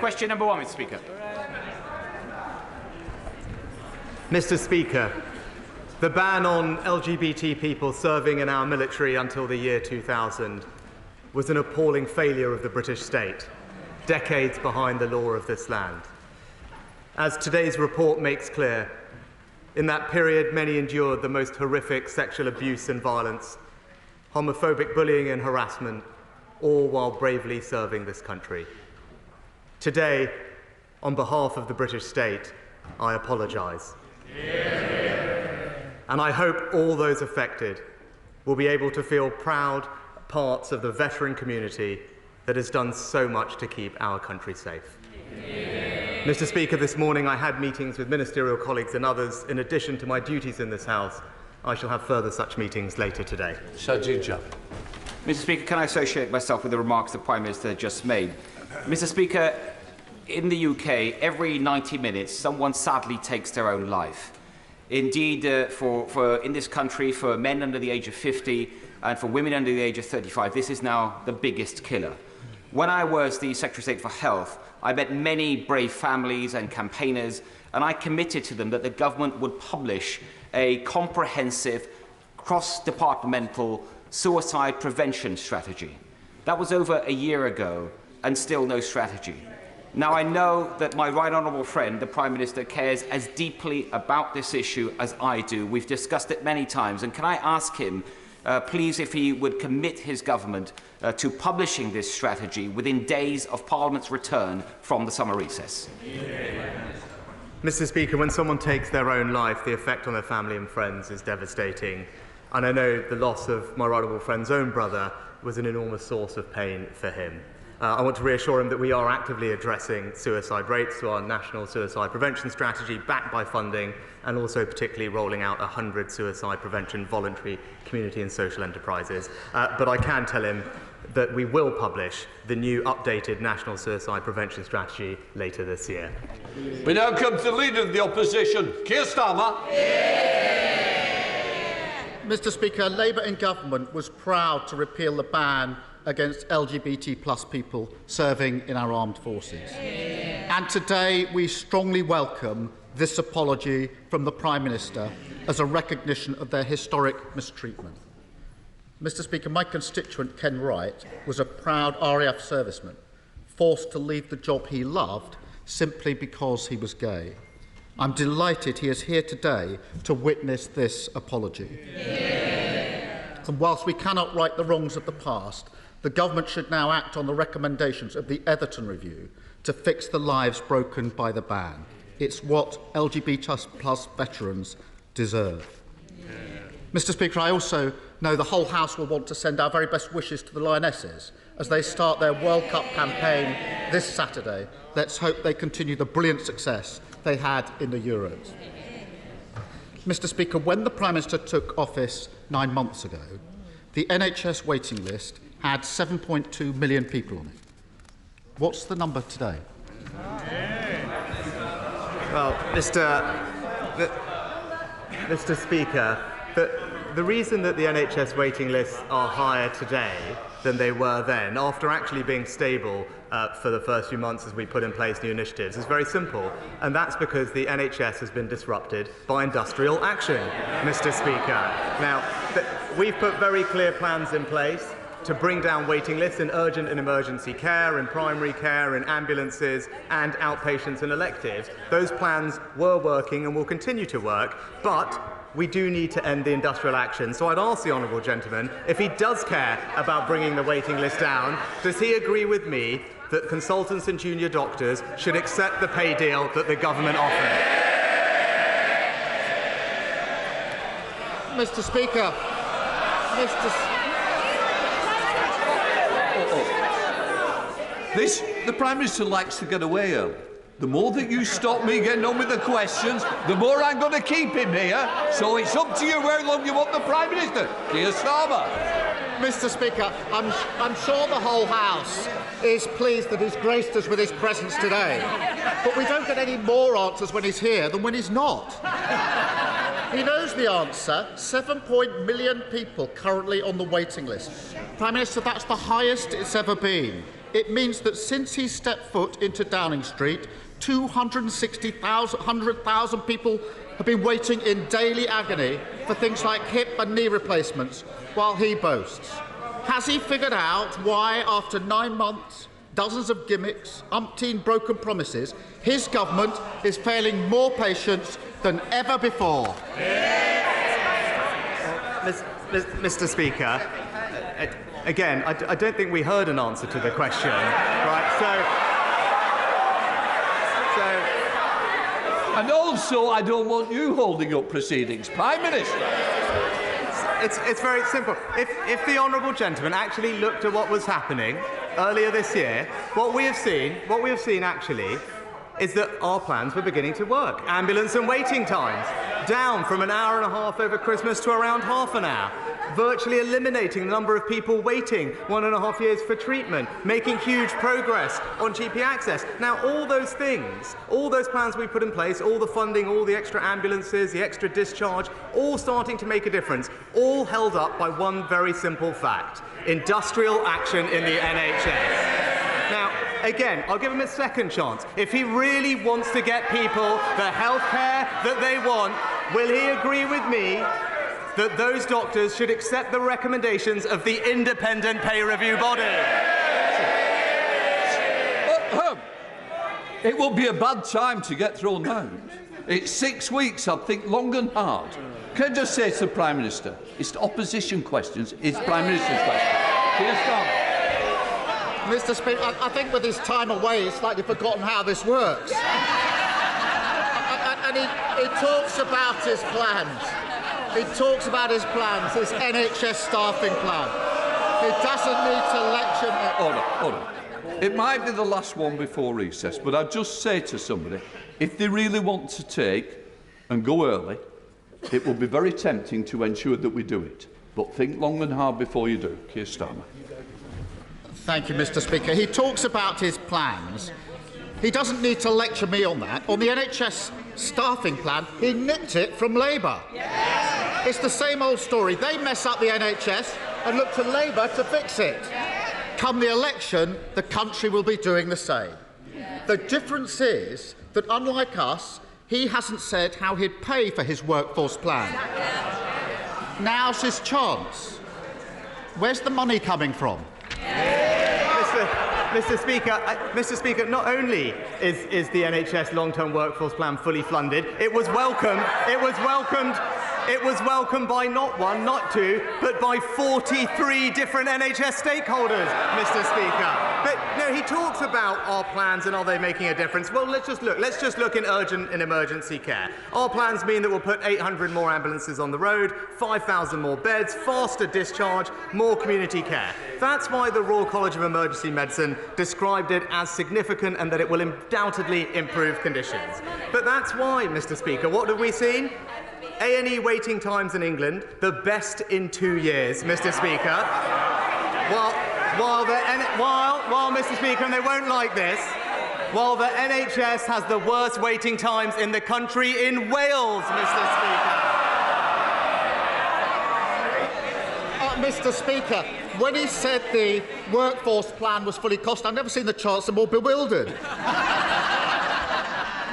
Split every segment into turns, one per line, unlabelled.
Question number 1, Mr. Speaker.
Mr. Speaker, the ban on LGBT people serving in our military until the year 2000 was an appalling failure of the British state, decades behind the law of this land. As today's report makes clear, in that period many endured the most horrific sexual abuse and violence, homophobic bullying and harassment, all while bravely serving this country. Today, on behalf of the British state, I apologise. And I hope all those affected will be able to feel proud parts of the veteran community that has done so much to keep our country safe. Mr. Speaker, this morning I had meetings with ministerial colleagues and others. In addition to my duties in this House, I shall have further such meetings later today.
Mr. Speaker, can I associate myself with the remarks the Prime Minister just made? Mr. Speaker, in the UK, every 90 minutes, someone sadly takes their own life. Indeed, in this country, for men under the age of 50 and for women under the age of 35, this is now the biggest killer. When I was the Secretary of State for Health, I met many brave families and campaigners, and I committed to them that the government would publish a comprehensive, cross-departmental suicide prevention strategy. That was over a year ago, and still no strategy. Now, I know that my right honourable friend, the Prime Minister, cares as deeply about this issue as I do. We've discussed it many times, and can I ask him, please, if he would commit his government to publishing this strategy within days of Parliament's return from the summer recess?
Mr. Speaker, when someone takes their own life, the effect on their family and friends is devastating. And I know the loss of my right honourable friend's own brother was an enormous source of pain for him. I want to reassure him that we are actively addressing suicide rates through our national suicide prevention strategy, backed by funding, and also particularly rolling out 100 suicide prevention voluntary community and social enterprises. But I can tell him that we will publish the new updated national suicide prevention strategy later this year.
We now come to the Leader of the Opposition, Keir Starmer.
Mr. Speaker, Labour in government was proud to repeal the ban against LGBT+ people serving in our armed forces. And today we strongly welcome this apology from the Prime Minister as a recognition of their historic mistreatment. Mr. Speaker, my constituent Ken Wright was a proud RAF serviceman, forced to leave the job he loved simply because he was gay. I'm delighted he is here today to witness this apology. And whilst we cannot right the wrongs of the past, the government should now act on the recommendations of the Etherton Review to fix the lives broken by the ban. It's what LGBT+ veterans deserve. Mr. Speaker, I also know the whole House will want to send our very best wishes to the Lionesses as they start their World Cup campaign this Saturday. Let's hope they continue the brilliant success they had in the Euros. Mr. Speaker, when the Prime Minister took office 9 months ago, the NHS waiting list had 7.2 million people on it. What's the number today?
Well, Mr. Speaker, the reason that the NHS waiting lists are higher today than they were then, after actually being stable for the first few months as we put in place new initiatives, is very simple, and that's because the NHS has been disrupted by industrial action, Mr. Speaker. Now, we've put very clear plans in place to bring down waiting lists in urgent and emergency care, in primary care, in ambulances and outpatients and electives. Those plans were working and will continue to work, but we do need to end the industrial action. So I'd ask the honourable gentleman, if he does care about bringing the waiting list down, does he agree with me that consultants and junior doctors should accept the pay deal that the government offered?
Mr. Speaker,
The Prime Minister likes to get away early. The more that you stop me getting on with the questions, the more I'm going to keep him here. So it's up to you how long you want the Prime Minister. Keir Starmer.
Mr. Speaker, I'm sure the whole House is pleased that he's graced us with his presence today. But we don't get any more answers when he's here than when he's not. He knows the answer. 7 million people currently on the waiting list. Prime Minister, that's the highest it's ever been. it means that since he stepped foot into Downing Street, 100,000 people have been waiting in daily agony for things like hip and knee replacements, while he boasts. Has he figured out why, after 9 months, dozens of gimmicks, umpteen broken promises, his government is failing more patients than ever before?
Mr. Speaker, again, I don't think we heard an answer to the question. Right,
And also, I don't want you holding up proceedings, Prime Minister.
It's very simple. If the honourable gentleman actually looked at what was happening earlier this year, what we have seen actually is that our plans were beginning to work. Ambulance and waiting times down from an hour and a half over Christmas to around half an hour. Virtually eliminating the number of people waiting 1.5 years for treatment, making huge progress on GP access. Now, all those things, all those plans we put in place, all the funding, all the extra ambulances, the extra discharge, all starting to make a difference, all held up by one very simple fact: industrial action in the NHS. Now, again, I'll give him a second chance. If he really wants to get people the health care that they want, will he agree with me that those doctors should accept the recommendations of the independent pay review body?
It will be a bad time to get thrown out. It's 6 weeks, I think, long and hard. Can I just say to the Prime Minister, it's opposition questions, it's Prime Minister's questions. Keir Starmer.
Mr. Speaker, I think with his time away, he's slightly forgotten how this works. And he talks about his plans. He talks about his plans, his NHS staffing plan. He doesn't need to lecture me.
Order. It might be the last one before recess, but I'd just say to somebody, if they really want to take and go early, it will be very tempting to ensure that we do it. But think long and hard before you do. Keir Starmer.
Thank you, Mr. Speaker. He talks about his plans. He doesn't need to lecture me on that. On the NHS staffing plan, he nicked it from Labour. Yes. It's the same old story. They mess up the NHS and look to Labour to fix it. Come the election, the country will be doing the same. The difference is that, unlike us, he hasn't said how he'd pay for his workforce plan. Now's his chance. Where's the money coming from?
Mr. Speaker, not only is the NHS long-term workforce plan fully funded, it was welcomed by not one, not two, but by 43 different NHS stakeholders, Mr. Speaker. But no, he talks about our plans and are they making a difference? Well, let's just look in urgent and emergency care. Our plans mean that we'll put 800 more ambulances on the road, 5,000 more beds, faster discharge, more community care. That's why the Royal College of Emergency Medicine described it as significant and that it will undoubtedly improve conditions. But that's why, Mr. Speaker, what have we seen? A&E waiting times in England, the best in 2 years, Mr. Speaker. While Mr. Speaker, and they won't like this, while the NHS has the worst waiting times in the country in Wales, Mr.
Mr.
Speaker.
Speaker, when he said the workforce plan was fully cost, I've never seen the Chancellor more bewildered.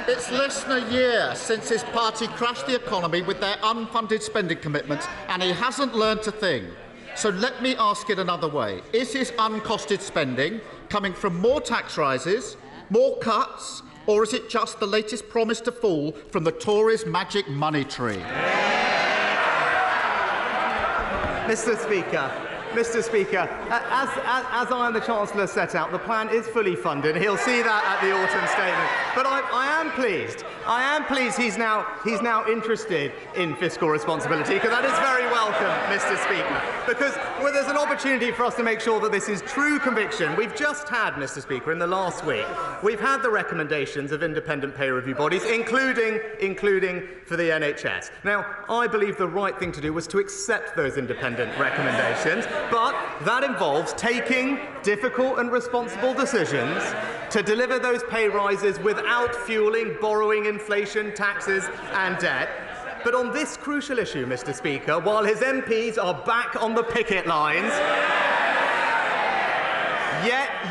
It's less than a year since his party crashed the economy with their unfunded spending commitments, and he hasn't learned a thing. So let me ask it another way. Is his uncosted spending coming from more tax rises, more cuts, or is it just the latest promise to fall from the Tories' magic money tree?
Mr. Speaker, as I and the Chancellor set out, the plan is fully funded. He'll see that at the autumn statement. But I am pleased he's now interested in fiscal responsibility, because that is very welcome, Mr. Speaker. Because there's an opportunity for us to make sure that this is true conviction. We've just had, Mr. Speaker, in the last week, we've had the recommendations of independent pay review bodies, including for the NHS. Now, I believe the right thing to do was to accept those independent recommendations. But that involves taking difficult and responsible decisions to deliver those pay rises without fueling borrowing, inflation, taxes and debt. But on this crucial issue, Mr. Speaker, while his MPs are back on the picket lines,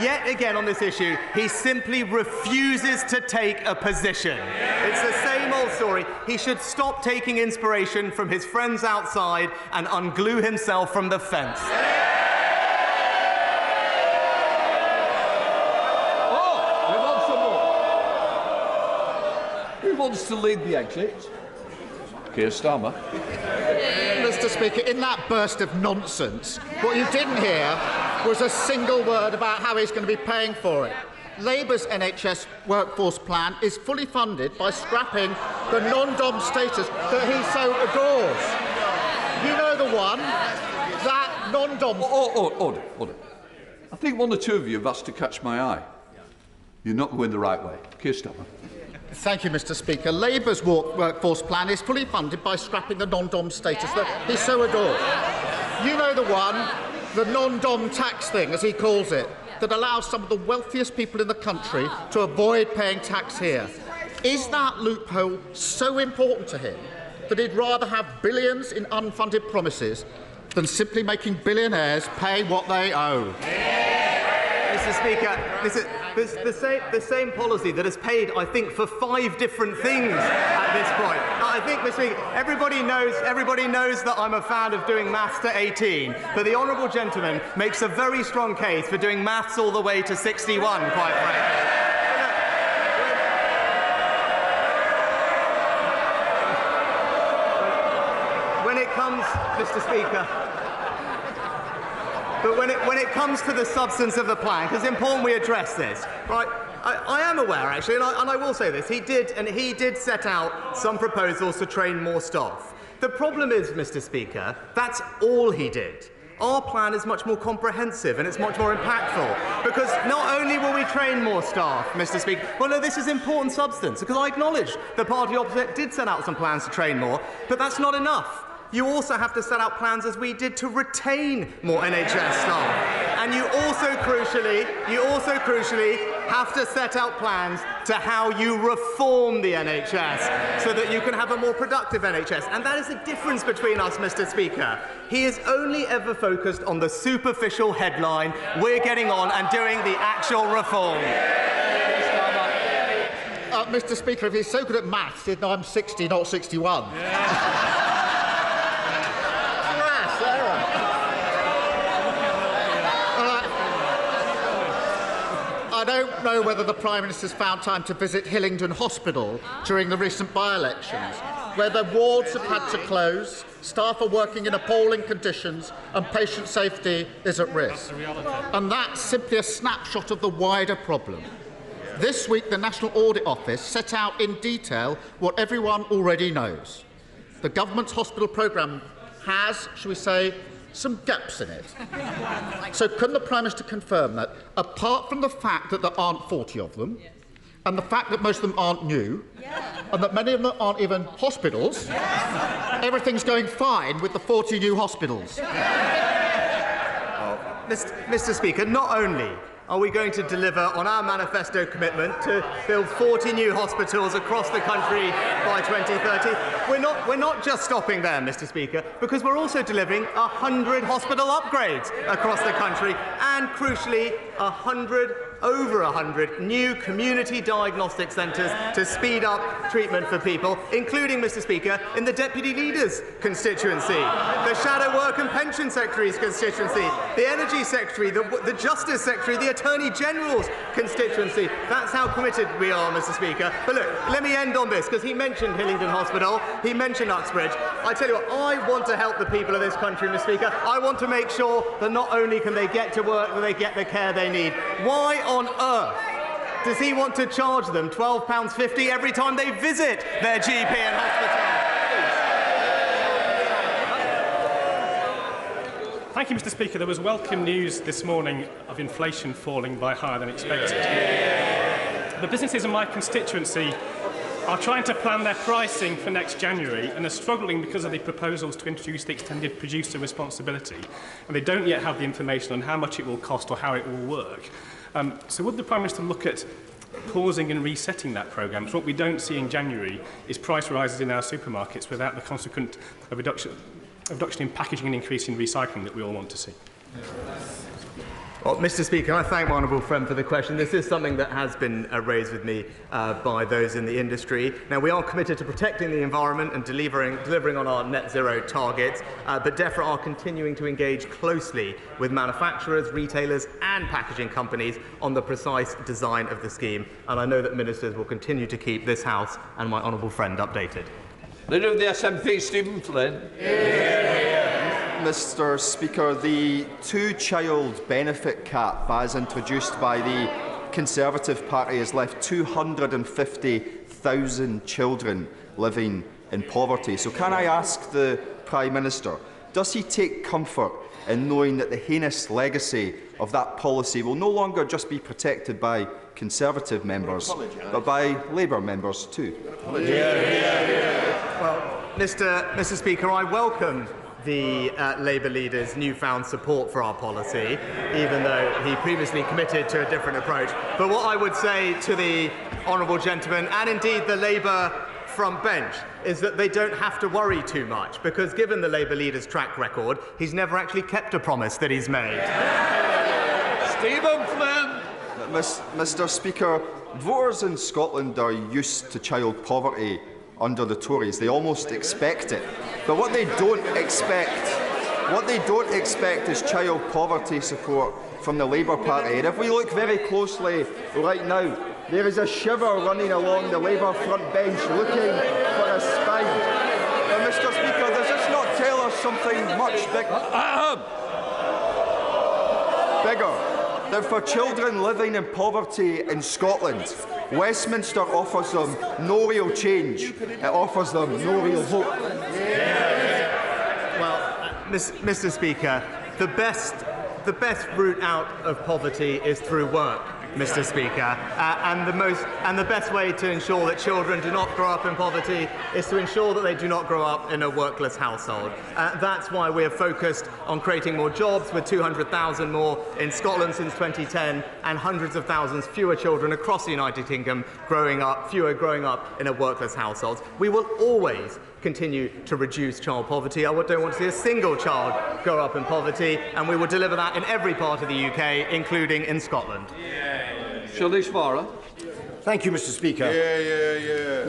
yet again on this issue, he simply refuses to take a position. It's the same old story. He should stop taking inspiration from his friends outside and unglue himself from the fence.
Who wants to lead the exit? Keir Starmer.
Mr. Speaker, in that burst of nonsense, what you didn't hear was a single word about how he's going to be paying for it. Labour's NHS workforce plan is fully funded by scrapping the non-dom status that he so adores. You know the one, that non-dom...
Order. I think one or two of you have asked to catch my eye. You're not going the right way. Keir Starmer.
Thank you, Mr. Speaker. Labour's workforce plan is fully funded by scrapping the non-dom status that he so adores. You know the one, the non-dom tax thing, as he calls it, that allows some of the wealthiest people in the country to avoid paying tax here. Is that loophole so important to him that he'd rather have billions in unfunded promises than simply making billionaires pay what they owe?
Mr. Speaker, this is the same policy that has paid, I think, for 5 different things at this point. I think, Mr. Speaker, everybody knows that I'm a fan of doing maths to 18, but the honourable gentleman makes a very strong case for doing maths all the way to 61, quite frankly. When it comes, Mr. Speaker, but when it comes to the substance of the plan, because it's important we address this, right? I am aware, actually, and I will say this. He did set out some proposals to train more staff. The problem is, Mr. Speaker, that's all he did. Our plan is much more comprehensive and it's much more impactful, because not only will we train more staff, Mr. Speaker, well, no, this is important substance, because I acknowledge the party opposite did set out some plans to train more, but that's not enough. You also have to set out plans, as we did, to retain more NHS staff. And you also crucially have to set out plans to how you reform the NHS so that you can have a more productive NHS. And that is the difference between us, Mr. Speaker. He is only ever focused on the superficial headline. We're getting on and doing the actual reform.
Mr. Speaker, if he's so good at maths, he'd know I'm 60, not 61. I don't know whether the Prime Minister's found time to visit Hillingdon Hospital during the recent by-elections, where the wards have had to close, staff are working in appalling conditions, and patient safety is at risk. And that's simply a snapshot of the wider problem. This week, the National Audit Office set out in detail what everyone already knows. The government's hospital programme has, shall we say, some gaps in it. So can the Prime Minister confirm that, apart from the fact that there aren't 40 of them, and the fact that most of them aren't new, and that many of them aren't even hospitals, everything's going fine with the 40 new hospitals?
Mr. Speaker, not only are we going to deliver on our manifesto commitment to build 40 new hospitals across the country by 2030? We're not just stopping there, Mr. Speaker, because we're also delivering 100 hospital upgrades across the country and, crucially, over 100 new community diagnostic centres to speed up treatment for people, including, Mr. Speaker, in the Deputy Leader's constituency, the Shadow Work and Pension Secretary's constituency, the Energy Secretary, the Justice Secretary, the Attorney General's constituency. That's how committed we are, Mr. Speaker. But look, let me end on this, because he mentioned Hillingdon Hospital, he mentioned Uxbridge. I tell you what, I want to help the people of this country, Mr. Speaker. I want to make sure that not only can they get to work, but they get the care they need. Why on earth does he want to charge them £12.50 every time they visit their GP and hospital?
Thank you, Mr. Speaker. There was welcome news this morning of inflation falling by higher than expected. The businesses in my constituency are trying to plan their pricing for next January and are struggling because of the proposals to introduce the extended producer responsibility, and they don't yet have the information on how much it will cost or how it will work. So would the Prime Minister look at pausing and resetting that programme? So what we don't see in January is price rises in our supermarkets without the consequent reduction in packaging and increase in recycling that we all want to see.
Well, Mr. Speaker, I thank my honourable friend for the question. This is something that has been raised with me by those in the industry. Now, we are committed to protecting the environment and delivering on our net zero targets, but DEFRA are continuing to engage closely with manufacturers, retailers and packaging companies on the precise design of the scheme. And I know that ministers will continue to keep this House and my honourable friend updated.
Leader of the SNP, Stephen Flynn.
Mr. Speaker, the two-child benefit cap, as introduced by the Conservative Party, has left 250,000 children living in poverty. So can I ask the Prime Minister, does he take comfort in knowing that the heinous legacy of that policy will no longer just be protected by Conservative members, but by Labour members too?
Well, Mr. Speaker, I welcome the Labour leader's newfound support for our policy, even though he previously committed to a different approach. But what I would say to the honourable gentleman, and indeed the Labour front bench, is that they don't have to worry too much, because given the Labour leader's track record, he's never actually kept a promise that he's made.
Stephen Flynn.
Mr. Speaker, voters in Scotland are used to child poverty under the Tories. They almost expect it. But what they don't expect is child poverty support from the Labour Party. And if we look very closely right now, there is a shiver running along the Labour front bench looking for a spine. Now, Mr. Speaker, does this not tell us something much bigger? That for children living in poverty in Scotland, Westminster offers them no real change. It offers them no real hope.
Well, Mr. Speaker, the best route out of poverty is through work, Mr. Speaker, and the best way to ensure that children do not grow up in poverty is to ensure that they do not grow up in a workless household. That's why we are focused on creating more jobs, with 200,000 more in Scotland since 2010, and hundreds of thousands fewer children across the United Kingdom growing up in a workless household. We will always continue to reduce child poverty. I don't want to see a single child grow up in poverty, and we will deliver that in every part of the UK, including in Scotland.
Shalish Vara.
Thank you, Mr. Speaker.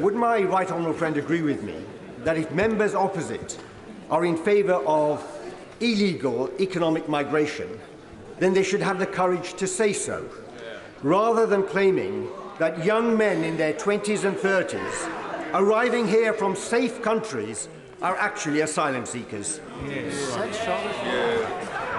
Would my right honourable friend agree with me that if members opposite are in favour of illegal economic migration, then they should have the courage to say so, rather than claiming that young men in their 20s and 30s arriving here from safe countries are actually asylum seekers?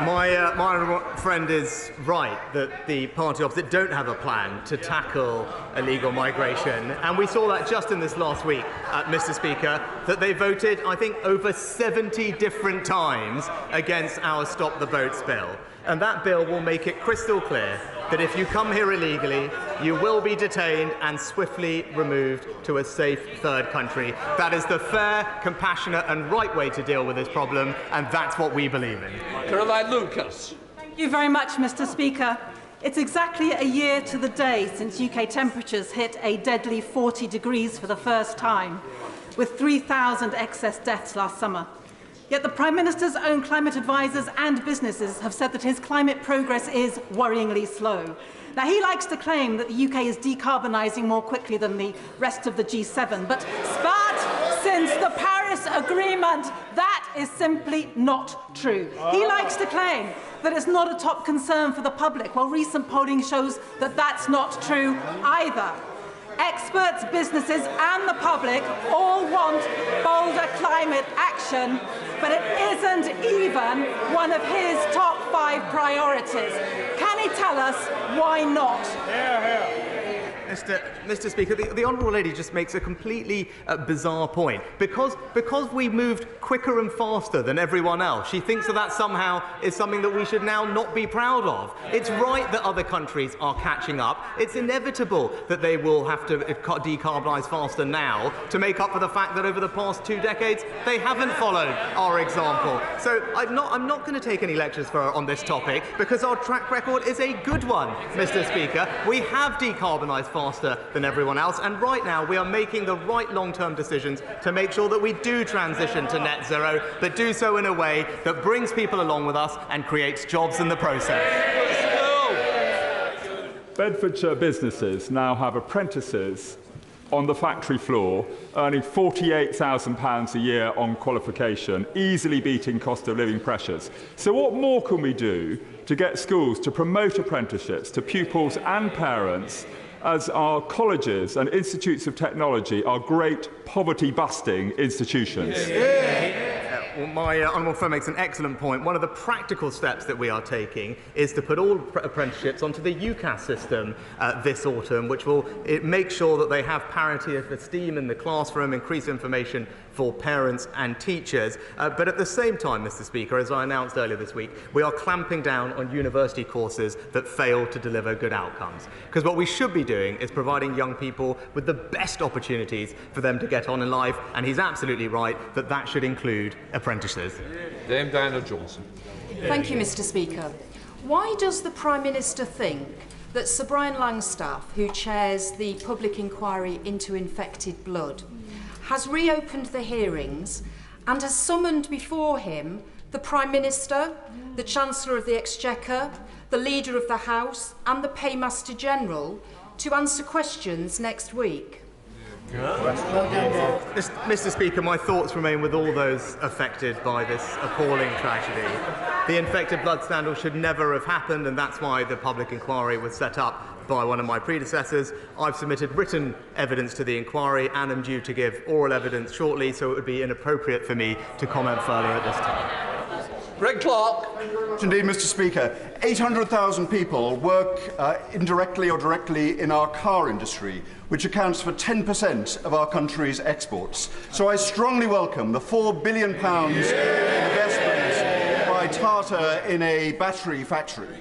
My honourable friend is right that the party opposite don't have a plan to tackle illegal migration, and we saw that just in this last week, Mr. Speaker, that they voted, I think, over 70 different times against our Stop the Boats bill. And that bill will make it crystal clear that if you come here illegally, you will be detained and swiftly removed to a safe third country. That is the fair, compassionate and right way to deal with this problem, and that's what we believe in.
Caroline Lucas.
Thank you very much, Mr. Speaker. It's exactly a year to the day since UK temperatures hit a deadly 40 degrees for the first time, with 3,000 excess deaths last summer. Yet the Prime Minister's own climate advisers and businesses have said that his climate progress is worryingly slow. Now, he likes to claim that the UK is decarbonising more quickly than the rest of the G7, but since the Paris Agreement, that is simply not true. He likes to claim that it's not a top concern for the public, while recent polling shows that that's not true either. Experts, businesses and the public all want bolder climate action, but it isn't even one of his top 5 priorities. Can he tell us why not?
Mr. Speaker, the Honourable Lady just makes a completely bizarre point. Because we moved quicker and faster than everyone else, she thinks that somehow is something that we should now not be proud of. It's right that other countries are catching up. It's inevitable that they will have to decarbonise faster now to make up for the fact that over the past 2 decades they haven't followed our example. So I'm not going to take any lectures for her on this topic, because our track record is a good one, Mr. Speaker. We have decarbonised faster than everyone else, and right now we are making the right long-term decisions to make sure that we do transition to net zero, but do so in a way that brings people along with us and creates jobs in the process.
Bedfordshire businesses now have apprentices on the factory floor earning £48,000 a year on qualification, easily beating cost of living pressures. So what more can we do to get schools to promote apprenticeships to pupils and parents, as our colleges and institutes of technology are great poverty-busting institutions?
Well, my honourable friend makes an excellent point. One of the practical steps that we are taking is to put all apprenticeships onto the UCAS system this autumn, which will make sure that they have parity of esteem in the classroom, increase information for parents and teachers. But at the same time, Mr. Speaker, as I announced earlier this week, we are clamping down on university courses that fail to deliver good outcomes. Because what we should be doing is providing young people with the best opportunities for them to get on in life, and he's absolutely right that that should include apprentices.
Dame Diana Johnson.
Thank you, Mr. Speaker. Why does the Prime Minister think that Sir Brian Langstaff, who chairs the public inquiry into infected blood, has reopened the hearings and has summoned before him the Prime Minister, the Chancellor of the Exchequer, the Leader of the House and the Paymaster General to answer questions next week?
Mr. Speaker, my thoughts remain with all those affected by this appalling tragedy. The infected blood scandal should never have happened, and that's why the public inquiry was set up by one of my predecessors. I've submitted written evidence to the inquiry and am due to give oral evidence shortly, so it would be inappropriate for me to comment further at this time.
Greg Clark.
Indeed, Mr. Speaker, 800,000 people work indirectly or directly in our car industry, which accounts for 10% of our country's exports. So I strongly welcome the £4 billion investment by Tata in a battery factory,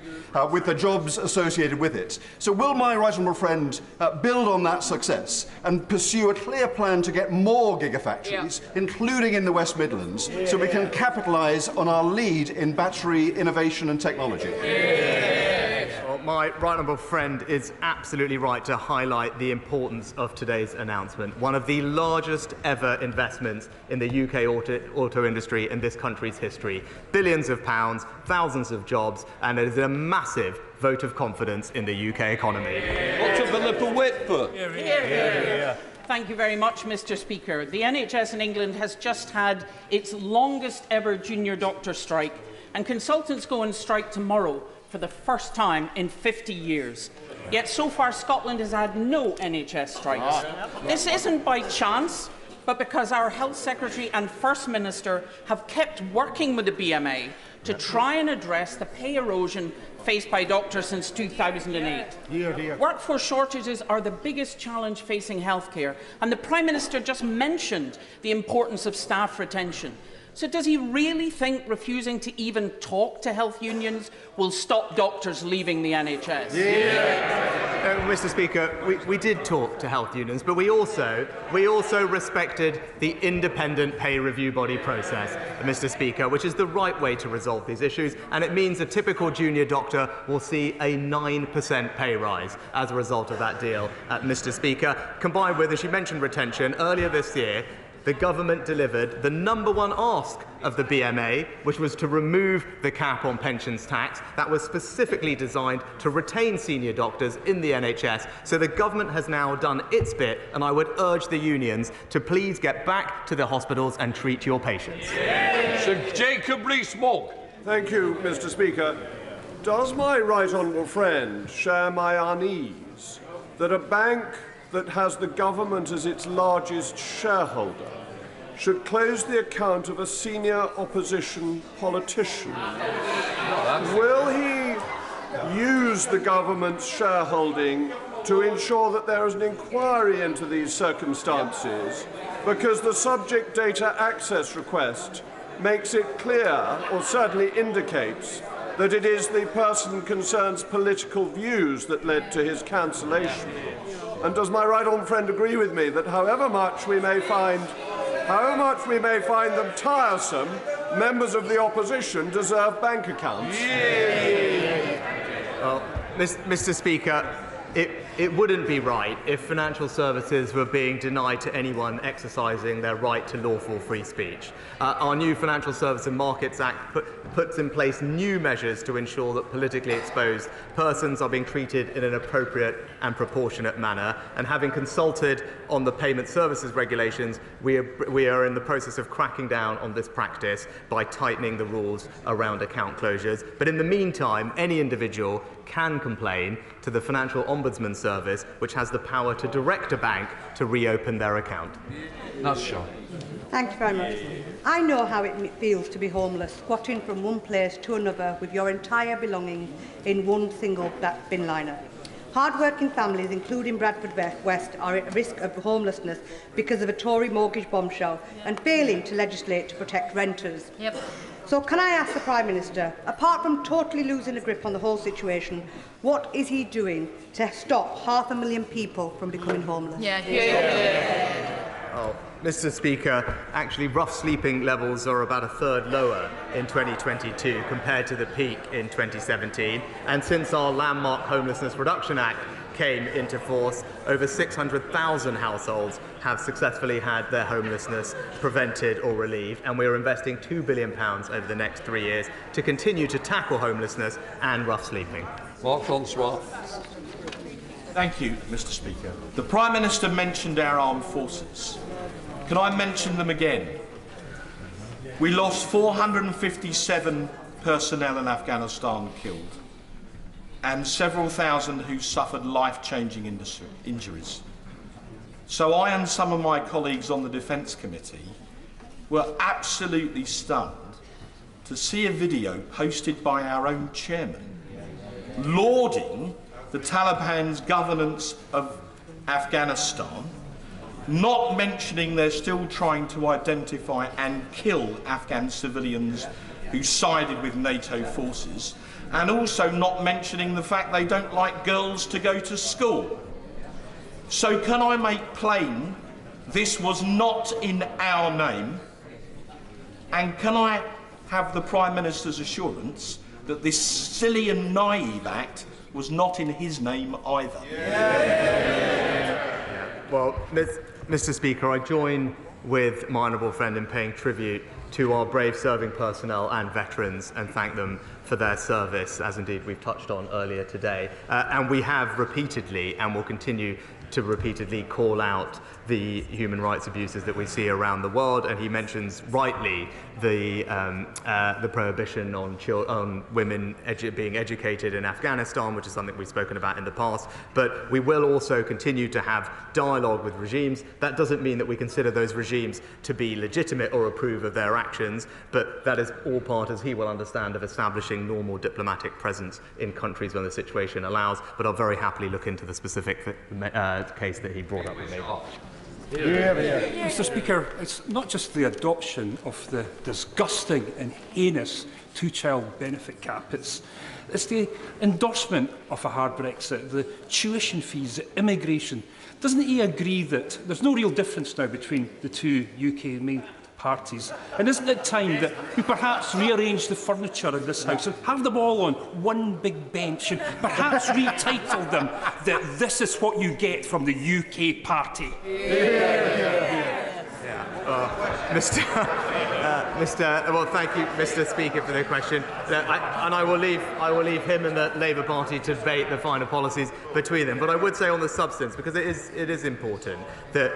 with the jobs associated with it. So will my right honourable friend build on that success and pursue a clear plan to get more gigafactories, including in the West Midlands, so we can capitalise on our lead in battery innovation and technology?
Well, my right honourable friend is absolutely right to highlight the importance of today's announcement. One of the largest ever investments in the UK auto industry in this country's history. Billions of pounds, thousands of jobs, and it is a massive vote of confidence in the UK economy.
Dr. Philippa Whitford.
Thank you very much, Mr. Speaker. The NHS in England has just had its longest ever junior doctor strike, and consultants go on strike tomorrow for the first time in 50 years. Yet so far Scotland has had no NHS strikes. This isn't by chance, but because our Health Secretary and First Minister have kept working with the BMA to try and address the pay erosion faced by doctors since 2008. Workforce shortages are the biggest challenge facing healthcare, and the Prime Minister just mentioned the importance of staff retention. So does he really think refusing to even talk to health unions will stop doctors leaving the NHS?
Mr. Speaker, we did talk to health unions, but we also respected the independent pay review body process, Mr. Speaker, which is the right way to resolve these issues, and it means a typical junior doctor will see a 9% pay rise as a result of that deal, Mr. Speaker. Combined with, as you mentioned, retention, earlier this year, the government delivered the #1 ask of the BMA, which was to remove the cap on pensions tax that was specifically designed to retain senior doctors in the NHS. So the government has now done its bit, and I would urge the unions to please get back to the hospitals and treat your patients.
Sir Jacob Rees-Mogg.
Thank you, Mr. Speaker. Does my right honourable friend share my unease that a bank that has the government as its largest shareholder should close the account of a senior opposition politician? Will he use the government's shareholding to ensure that there is an inquiry into these circumstances, because the subject data access request makes it clear, or certainly indicates, that it is the person concerned's political views that led to his cancellation? And does my right honourable friend agree with me that however much we may find them tiresome, members of the opposition deserve bank accounts?
Well, Mr. Speaker, It wouldn't be right if financial services were being denied to anyone exercising their right to lawful free speech. Our new Financial Services and Markets Act puts in place new measures to ensure that politically exposed persons are being treated in an appropriate and proportionate manner. And having consulted on the payment services regulations, we are in the process of cracking down on this practice by tightening the rules around account closures. But in the meantime, any individual can complain to the Financial Ombudsman Service, which has the power to direct a bank to reopen their account.
That's Sean.
Thank you very much. I know how it feels to be homeless, squatting from one place to another with your entire belongings in one single black bin liner. Hard-working families, including Bradford West, are at risk of homelessness because of a Tory mortgage bombshell and failing to legislate to protect renters.
Yep.
So can I ask the Prime Minister, apart from totally losing a grip on the whole situation, what is he doing to stop 500,000 people from becoming homeless?
Oh, Mr. Speaker, actually rough sleeping levels are about a third lower in 2022 compared to the peak in 2017. And since our landmark Homelessness Reduction Act came into force, over 600,000 households have successfully had their homelessness prevented or relieved, and we are investing £2 billion over the next 3 years to continue to tackle homelessness and rough sleeping.
Mark Francois.
Thank you, Mr. Speaker. The Prime Minister mentioned our armed forces. Can I mention them again? We lost 457 personnel in Afghanistan killed, and several thousand who suffered life-changing injuries. So I and some of my colleagues on the Defence Committee were absolutely stunned to see a video posted by our own chairman lauding the Taliban's governance of Afghanistan, not mentioning they're still trying to identify and kill Afghan civilians who sided with NATO forces, and also not mentioning the fact they don't like girls to go to school. So can I make plain this was not in our name, and can I have the Prime Minister's assurance that this silly and naive act was not in his name either?
Well, Mr. Speaker, I join with my honourable friend in paying tribute to our brave serving personnel and veterans and thank them for their service, as indeed we've touched on earlier today. And we have repeatedly and will continue to repeatedly call out the human rights abuses that we see around the world, and he mentions rightly the prohibition on women being educated in Afghanistan, which is something we've spoken about in the past. But we will also continue to have dialogue with regimes. That doesn't mean that we consider those regimes to be legitimate or approve of their actions, but that is all part, as he will understand, of establishing normal diplomatic presence in countries when the situation allows. But I'll very happily look into the specific case that he brought up with me.
Mr. Speaker, it's not just the adoption of the disgusting and heinous two-child benefit cap, it's the endorsement of a hard Brexit, the tuition fees, the immigration. Doesn't he agree that there's no real difference now between the two UK main parties? And isn't it time that we perhaps rearrange the furniture in this House and have them all on one big bench and perhaps retitle them that this is what you get from the UK party?
Well, thank you, Mr. Speaker, for the question. And I will leave him and the Labour Party to debate the finer policies between them. But I would say on the substance, because it is important that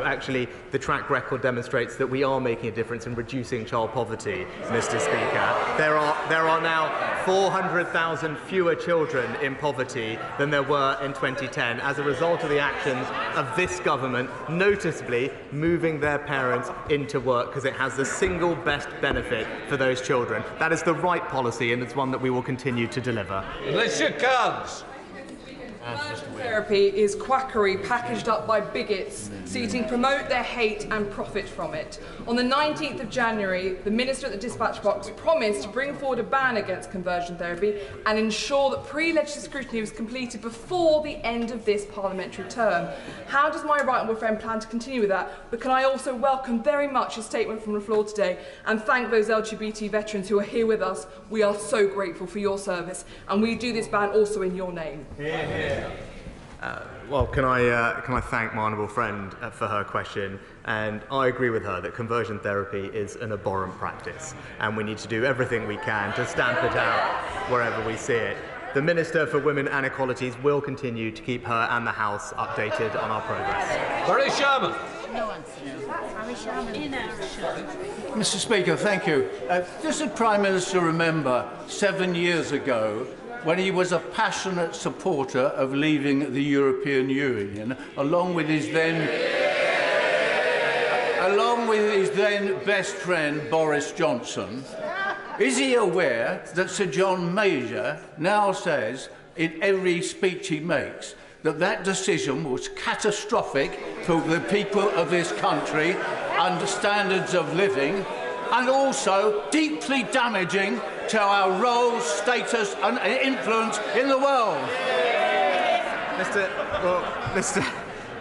actually the track record demonstrates that we are making a difference in reducing child poverty, Mr. Speaker. There are now 400,000 fewer children in poverty than there were in 2010 as a result of the actions of this government, noticeably moving their parents into work, because it has the single best benefit for those children. That is the right policy, and it's one that we will continue to deliver.
Let's shake hands.
Therapy is quackery packaged up by bigots seeking to promote their hate and profit from it. On the 19th of January, the Minister at the Dispatch Box promised to bring forward a ban against conversion therapy and ensure that pre-legislative scrutiny was completed before the end of this parliamentary term. How does my right honourable friend plan to continue with that? But can I also welcome very much his statement from the floor today and thank those LGBT veterans who are here with us. We are so grateful for your service, and we do this ban also in your name.
Well, can I thank my honourable friend for her question? And I agree with her that conversion therapy is an abhorrent practice, and we need to do everything we can to stamp it out wherever we see it. The Minister for Women and Equalities will continue to keep her and the House updated on our progress.
Barry Sherman.
Mr. Speaker, thank you. Does the Prime Minister remember 7 years ago when he was a passionate supporter of leaving the European Union, along with his then best friend Boris Johnson? Is he aware that Sir John Major now says in every speech he makes that that decision was catastrophic for the people of this country and standards of living, and also deeply damaging to our role, status and influence in the world?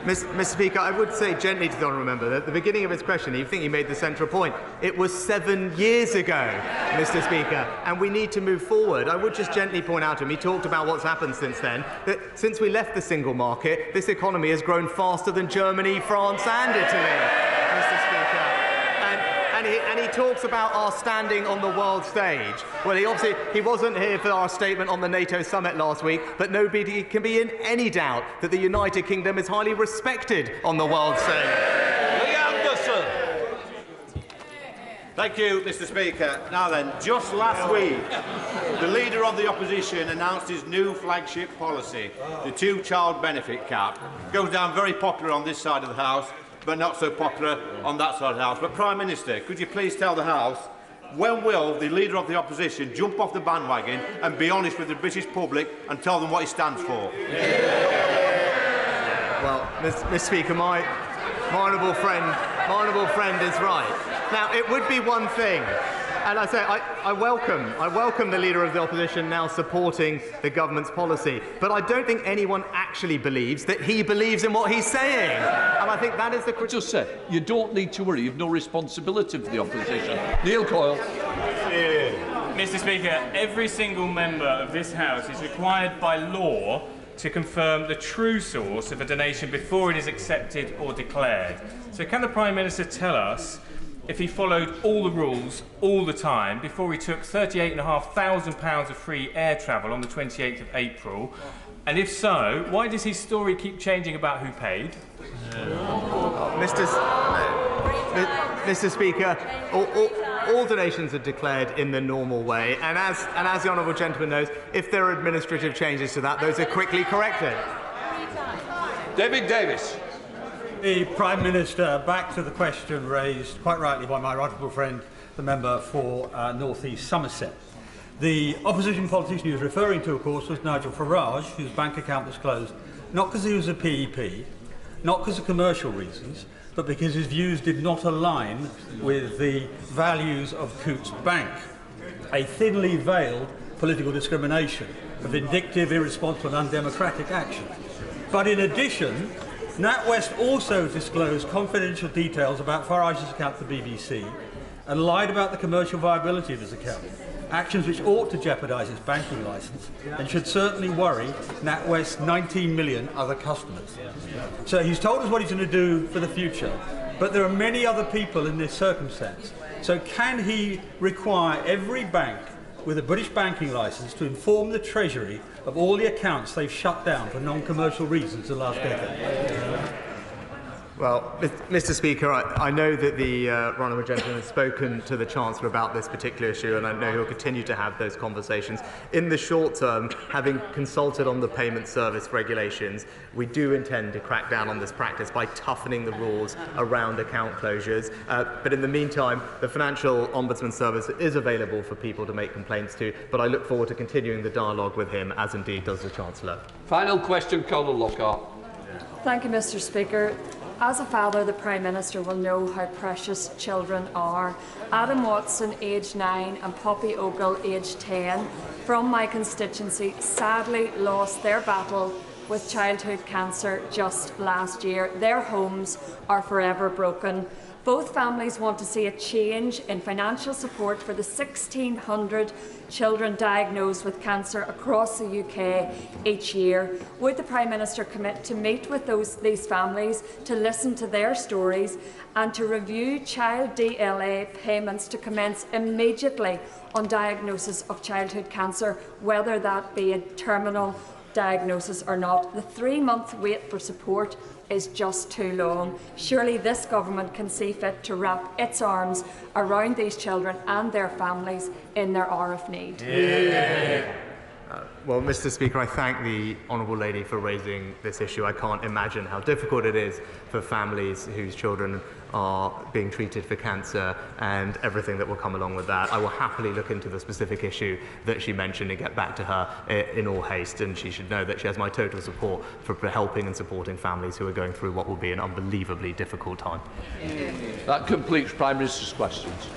Mr. Speaker, I would say gently to the honourable member that at the beginning of his question, you think he made the central point. It was 7 years ago, Mr. Speaker, and we need to move forward. I would just gently point out to him, he talked about what's happened since then, that since we left the single market, this economy has grown faster than Germany, France and Italy, Mr. Speaker. And he talks about our standing on the world stage. Well, he wasn't here for our statement on the NATO summit last week, but nobody can be in any doubt that the United Kingdom is highly respected on the world stage.
Lee Anderson.
Thank you, Mr. Speaker. Now then, just last week, the Leader of the Opposition announced his new flagship policy, the two-child benefit cap. It goes down very popular on this side of the House, but not so popular on that side of the House. But, Prime Minister, could you please tell the House, when will the Leader of the Opposition jump off the bandwagon and be honest with the British public and tell them what he stands for?
Well, Mr. Speaker, my honourable friend is right. Now, it would be one thing, and I say I welcome the Leader of the Opposition now supporting the government's policy, but I don't think anyone actually believes that he believes in what he's saying. And I think that is the...
Just say, you don't need to worry, you've no responsibility for the opposition. Neil Coyle.
Mr. Speaker, every single member of this House is required by law to confirm the true source of a donation before it is accepted or declared. So can the Prime Minister tell us if he followed all the rules all the time before he took £38,500 of free air travel on the 28th of April? And if so, why does his story keep changing about who paid?
Mr. Speaker, all donations are declared in the normal way, and as the honourable gentleman knows, if there are administrative changes to that, those are quickly corrected.
David Davis.
The Prime Minister, back to the question raised quite rightly by my honourable friend, the member for North East Somerset. The opposition politician he was referring to, of course, was Nigel Farage, whose bank account was closed, not because he was a PEP, not because of commercial reasons, but because his views did not align with the values of Coutts Bank, a thinly veiled political discrimination, a vindictive, irresponsible and undemocratic action. But in addition, NatWest also disclosed confidential details about Farage's account to the BBC and lied about the commercial viability of his account, actions which ought to jeopardise its banking licence and should certainly worry NatWest's 19 million other customers. So he's told us what he's going to do for the future, but there are many other people in this circumstance. So can he require every bank with a British banking licence to inform the Treasury of all the accounts they've shut down for non-commercial reasons the last decade?
Well, Mr. Speaker, I know that the honourable gentleman has spoken to the Chancellor about this particular issue, and I know he'll continue to have those conversations. In the short term, having consulted on the payment service regulations, we do intend to crack down on this practice by toughening the rules around account closures. But in the meantime, the Financial Ombudsman Service is available for people to make complaints to, but I look forward to continuing the dialogue with him, as indeed does the Chancellor.
Final question, Colin Lockhart.
Thank you, Mr. Speaker. As a father, the Prime Minister will know how precious children are. Adam Watson, aged 9, and Poppy Ogle, aged 10, from my constituency, sadly lost their battle with childhood cancer just last year. Their homes are forever broken. Both families want to see a change in financial support for the 1,600 children diagnosed with cancer across the UK each year. Would the Prime Minister commit to meet with these families, to listen to their stories and to review child DLA payments to commence immediately on diagnosis of childhood cancer, whether that be a terminal diagnosis or not? The 3-month wait for support is just too long. Surely this government can see fit to wrap its arms around these children and their families in their hour of need.
Well, Mr. Speaker, I thank the Honourable Lady for raising this issue. I can't imagine how difficult it is for families whose children are being treated for cancer and everything that will come along with that. I will happily look into the specific issue that she mentioned and get back to her in all haste, and she should know that she has my total support for helping and supporting families who are going through what will be an unbelievably difficult time.
That completes Prime Minister's questions.